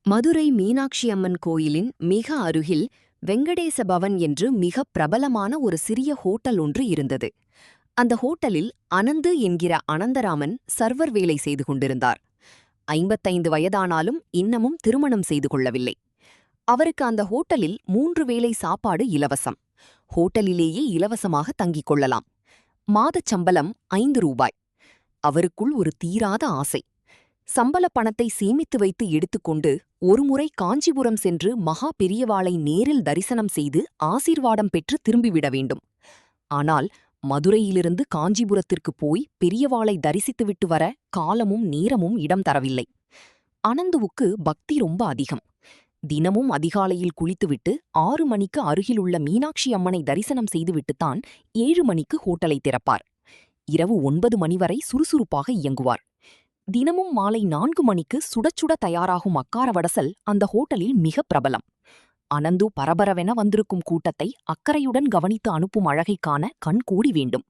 மதுரை மீனாட்சி அம்மன் கோயிலின் மிக அருகில் வெங்கடேச பவன் என்று மிக பிரபலமான ஒரு சிறிய ஹோட்டல் ஒன்று இருந்தது. அந்த ஹோட்டலில் அனந்து என்கிற அனந்தராமன் சர்வர் வேலை செய்து கொண்டிருந்தார். 55 வயதானாலும் இன்னமும் திருமணம் செய்து கொள்ளவில்லை. அவருக்கு அந்த ஹோட்டலில் 3 வேளை சாப்பாடு இலவசம். ஹோட்டலிலேயே இலவசமாக தங்கிக் கொள்ளலாம். மாதச் சம்பளம் 5 ரூபாய். அவருக்குள் ஒரு தீராத ஆசை. சம்பள பணத்தை சேமித்து வைத்து எடுத்துக்கொண்டு ஒருமுறை காஞ்சிபுரம் சென்று மகா பெரியவாளை நேரில் தரிசனம் செய்து ஆசீர்வாதம் பெற்று திரும்பிவிட வேண்டும். ஆனால் மதுரையிலிருந்து காஞ்சிபுரத்திற்கு போய் பெரியவாளை தரிசித்துவிட்டு வர காலமும் நேரமும் இடம் தரவில்லை. அனந்துவுக்கு பக்தி ரொம்ப அதிகம். தினமும் அதிகாலையில் குளித்துவிட்டு 6 மணிக்கு அருகிலுள்ள மீனாட்சி அம்மனை தரிசனம் செய்துவிட்டுத்தான் 7 மணிக்கு ஹோட்டலை திறப்பார். இரவு 9 மணி வரை சுறுசுறுப்பாக இயங்குவார். தினமும் மாலை 4 மணிக்கு சுடச்சுட தயாராகும் அக்கார வடசல் அந்த ஹோட்டலில் மிக பிரபலம். அனந்து பரபரவென வந்திருக்கும் கூட்டத்தை அக்கறையுடன் கவனித்து அனுப்பும் அழகைக் காண கண் கூடி வேண்டும்.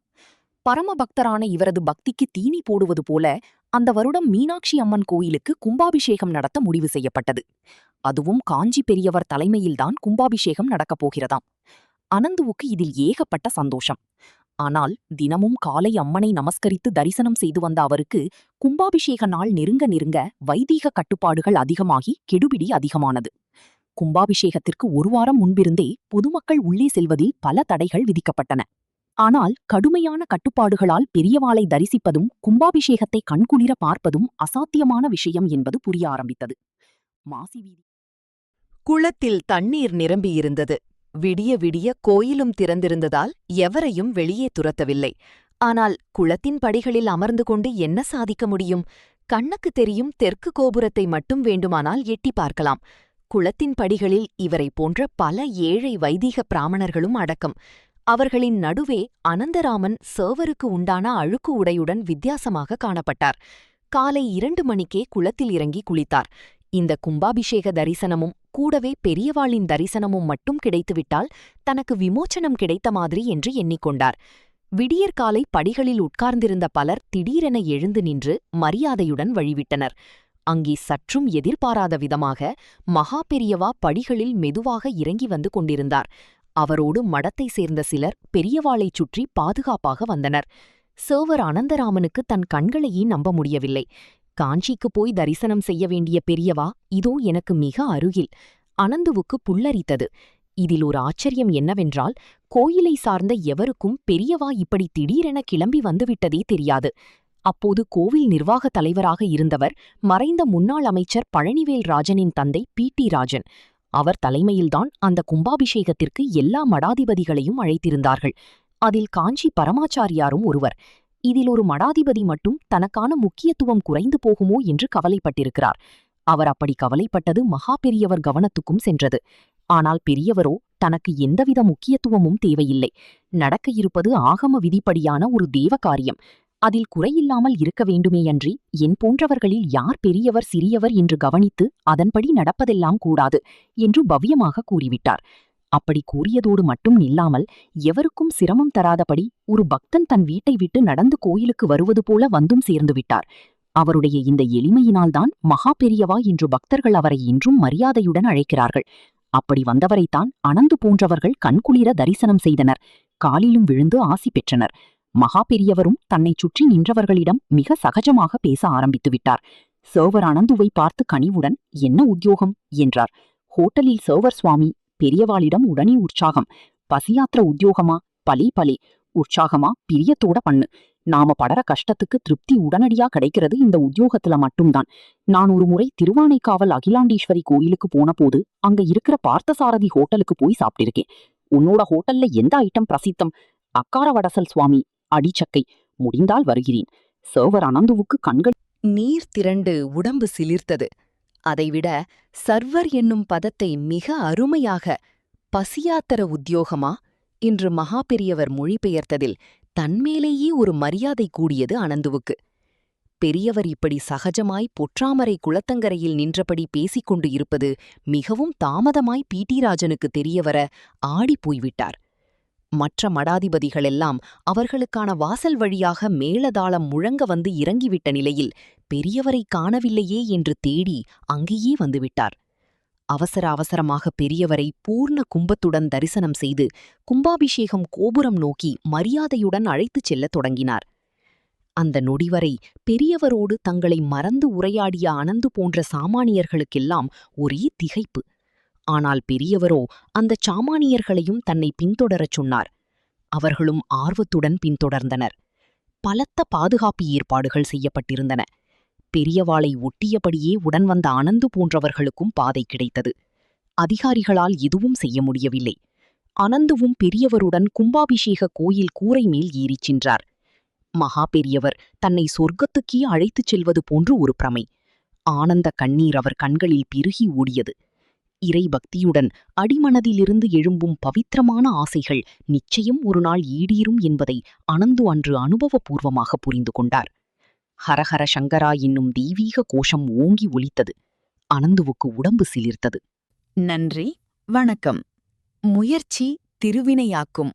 பரமபக்தரான இவரது பக்திக்கு தீனி போடுவது போல அந்த வருடம் மீனாட்சி அம்மன் கோயிலுக்கு கும்பாபிஷேகம் நடத்த முடிவு செய்யப்பட்டது. அதுவும் காஞ்சி பெரியவர் தலைமையில்தான் கும்பாபிஷேகம் நடக்கப் போகிறதாம். அனந்துவுக்கு இதில் ஏகப்பட்ட சந்தோஷம். ஆனால் தினமும் காலை அம்மனை நமஸ்கரித்து தரிசனம் செய்து வந்த அவருக்கு கும்பாபிஷேக நாள் நெருங்க நெருங்க வைதீக கட்டுப்பாடுகள் அதிகமாகி கெடுபிடி அதிகமானது. கும்பாபிஷேகத்திற்கு 1 வாரம் முன்பிருந்தே பொதுமக்கள் உள்ளே செல்வதில் பல தடைகள் விதிக்கப்பட்டன. ஆனால் கடுமையான கட்டுப்பாடுகளால் பெரியவாளை தரிசிப்பதும் கும்பாபிஷேகத்தை கண்குளிர பார்ப்பதும் அசாத்தியமான விஷயம் என்பது புரிய ஆரம்பித்தது. மாசிவீதி குளத்தில் தண்ணீர் நிரம்பியிருந்தது. விடிய விடிய கோயிலும் திறந்திருந்ததால் எவரையும் வெளியே துரத்தவில்லை. ஆனால் குளத்தின் படிகளில் அமர்ந்து கொண்டு என்ன சாதிக்க முடியும்? கண்ணுக்கு தெரியும் தெற்கு கோபுரத்தை மட்டும் வேண்டுமானால் எட்டி பார்க்கலாம். குளத்தின் படிகளில் இவரை போன்ற பல ஏழை வைதீக பிராமணர்களும் அடக்கம். அவர்களின் நடுவே அனந்தராமன் சர்வருக்கு உண்டான அழுக்கு உடையுடன் வித்தியாசமாக காணப்பட்டார். காலை 2 மணிக்கே குளத்தில் இறங்கி குளித்தார். இந்த கும்பாபிஷேக தரிசனமும் கூடவே பெரியவாளின் தரிசனமும் மட்டும் கிடைத்துவிட்டால் தனக்கு விமோச்சனம் கிடைத்த மாதிரி என்று எண்ணிக்கொண்டார். விடியற்காலை படிகளில் உட்கார்ந்திருந்த பலர் திடீரென எழுந்து நின்று மரியாதையுடன் வழிவிட்டனர். அங்கே சற்றும் எதிர்பாராத விதமாக மகா பெரியவா படிகளில் மெதுவாக இறங்கி வந்து கொண்டிருந்தார். அவரோடு மடத்தை சேர்ந்த சிலர் பெரியவாளைச் சுற்றி பாதுகாப்பாக வந்தனர். சர்வர் அனந்தராமனுக்கு தன் கண்களையே நம்ப முடியவில்லை. காஞ்சிக்கு போய் தரிசனம் செய்ய வேண்டிய பெரியவா இதோ எனக்கு மிக அருகில். அனந்துவுக்கு புல்லரித்தது. இதில் ஒரு ஆச்சரியம் என்னவென்றால் கோயிலை சார்ந்த எவருக்கும் பெரியவா இப்படி திடீரென கிளம்பி வந்துவிட்டதே தெரியாது. அப்போது கோவில் நிர்வாக தலைவராக இருந்தவர் மறைந்த முன்னாள் அமைச்சர் பழனிவேல் ராஜனின் தந்தை பி.டி. ராஜன். அவர் தலைமையில்தான் அந்த கும்பாபிஷேகத்திற்கு எல்லா மடாதிபதிகளையும் அழைத்திருந்தார்கள். அதில் காஞ்சி பரமாச்சாரியாரும் ஒருவர். இதில் ஒரு மடாதிபதி மட்டும் தனக்கான முக்கியத்துவம் குறைந்து போகுமோ என்று கவலைப்பட்டிருக்கிறார். அவர் அப்படி கவலைப்பட்டது மகா பெரியவர் கவனத்துக்கும் சென்றது. ஆனால் பெரியவரோ தனக்கு எந்தவித முக்கியத்துவமும் தேவையில்லை. நடக்க இருப்பது ஆகம விதிப்படியான ஒரு தேவ காரியம். அதில் குறையில்லாமல் இருக்க வேண்டுமேயன்றி என் போன்றவர்களில் யார் பெரியவர் சிறியவர் என்று கவனித்து அதன்படி நடப்பதெல்லாம் கூடாது என்று பவ்யமாக கூறிவிட்டார். அப்படி கூறியதோடு மட்டும் நில்லாமல் எவருக்கும் சிரமம் தராதபடி ஒரு பக்தன் தன் வீட்டை விட்டு நடந்து கோயிலுக்கு வருவது போல வந்தும் சேர்ந்து விட்டார். அவருடைய இந்த எளிமையினால்தான் மகா பெரியவா என்று பக்தர்கள் அவரை இன்றும் மரியாதையுடன் அழைக்கிறார்கள். அப்படி வந்தவரைத்தான் அனந்து போன்றவர்கள் கண்குளிர தரிசனம் செய்தனர். காலிலும் விழுந்து ஆசி பெற்றனர். மகா பெரியவரும் தன்னை சுற்றி நின்றவர்களிடம் மிக சகஜமாக பேச ஆரம்பித்து விட்டார். சர்வர் அனந்துவை பார்த்து கனிவுடன் என்ன உத்தியோகம் என்றார். ஹோட்டலில் சர்வர் சுவாமி. பெரியவாளிடம் உடனே உற்சாகம். பசியாத்திர உத்தியோகமா? பலே பலே. உற்சாகமா? பிரியத்தோட பண்ணு. நாம படற கஷ்டத்துக்கு திருப்தி உடனடியா கிடைக்கிறது இந்த உத்தியோகத்துல மட்டும்தான். நான் ஒரு முறை திருவானைக்காவல் அகிலாண்டீஸ்வரி கோயிலுக்கு போன போது அங்க இருக்கிற பார்த்தசாரதி ஹோட்டலுக்கு போய் சாப்பிட்டிருக்கேன். உன்னோட ஹோட்டல்ல எந்த ஐட்டம் பிரசித்தம்? அக்கார வடசல் சுவாமி. அடிச்சக்கை. முடிந்தால் வருகிறேன். சர்வர் அனந்துவுக்கு கண்கள் நீர் திரண்டு உடம்பு சிலிர்த்தது. அதைவிட சர்வர் என்னும் பதத்தை மிக அருமையாக பசியாத்தர உத்தியோகமா என்று மகா பெரியவர் மொழிபெயர்த்ததில் தன்மேலேயே ஒரு மரியாதை கூடியது அனந்துவுக்கு. பெரியவர் இப்படி சகஜமாய் பொற்றாமரை குளத்தங்கரையில் நின்றபடி பேசிக்கொண்டு இருப்பது மிகவும் தாமதமாய் பி.டி. ராஜனுக்கு தெரியவர ஆடிப்போய்விட்டார். மற்ற மடாதிபதிகளெல்லாம் அவர்களுக்கான வாசல் வழியாக மேளதாளம் முழங்க வந்து இறங்கிவிட்ட நிலையில் பெரியவரை காணவில்லையே என்று தேடி அங்கேயே வந்துவிட்டார். அவசர அவசரமாக பெரியவரை பூர்ண கும்பத்துடன் தரிசனம் செய்து கும்பாபிஷேகம் கோபுரம் நோக்கி மரியாதையுடன் அழைத்துச் செல்லத் தொடங்கினார். அந்த நொடிவரை பெரியவரோடு தங்களை மறந்து உரையாடிய அனந்து போன்ற சாமானியர்களுக்கெல்லாம் ஒரே திகைப்பு. ஆனால் பெரியவரோ அந்தச் சாமானியர்களையும் தன்னை பின்தொடரச் சொன்னார். அவர்களும் ஆர்வத்துடன் பின்தொடர்ந்தனர். பலத்த பாதுகாப்பு ஏற்பாடுகள் செய்யப்பட்டிருந்தன. பெரியவாளை ஒட்டியபடியே உடன் வந்த அனந்து போன்றவர்களுக்கும் பாதை கிடைத்தது. அதிகாரிகளால் எதுவும் செய்ய முடியவில்லை. அனந்துவும் பெரியவருடன் கும்பாபிஷேக கோயில் கூரை மேல் ஏறிச் சென்றார். மகா பெரியவர் தன்னை சொர்க்கத்துக்கே அழைத்துச் செல்வது போன்று ஒரு பிரமை. ஆனந்த கண்ணீர் அவர் கண்களில் பெருகி ஓடியது. இறை பக்தியுடன் அடிமனதிலிருந்து எழும்பும் பவித்திரமான ஆசைகள் நிச்சயம் ஒரு நாள் ஈடேறும் என்பதை அனந்து அன்று அனுபவபூர்வமாக புரிந்து கொண்டார். ஹரஹர சங்கரா என்னும் தெய்வீக கோஷம் ஓங்கி ஒலித்தது. அனந்துவுக்கு உடம்பு சிலிர்த்தது. நன்றி, வணக்கம். முயற்சி திருவினையாக்கும்.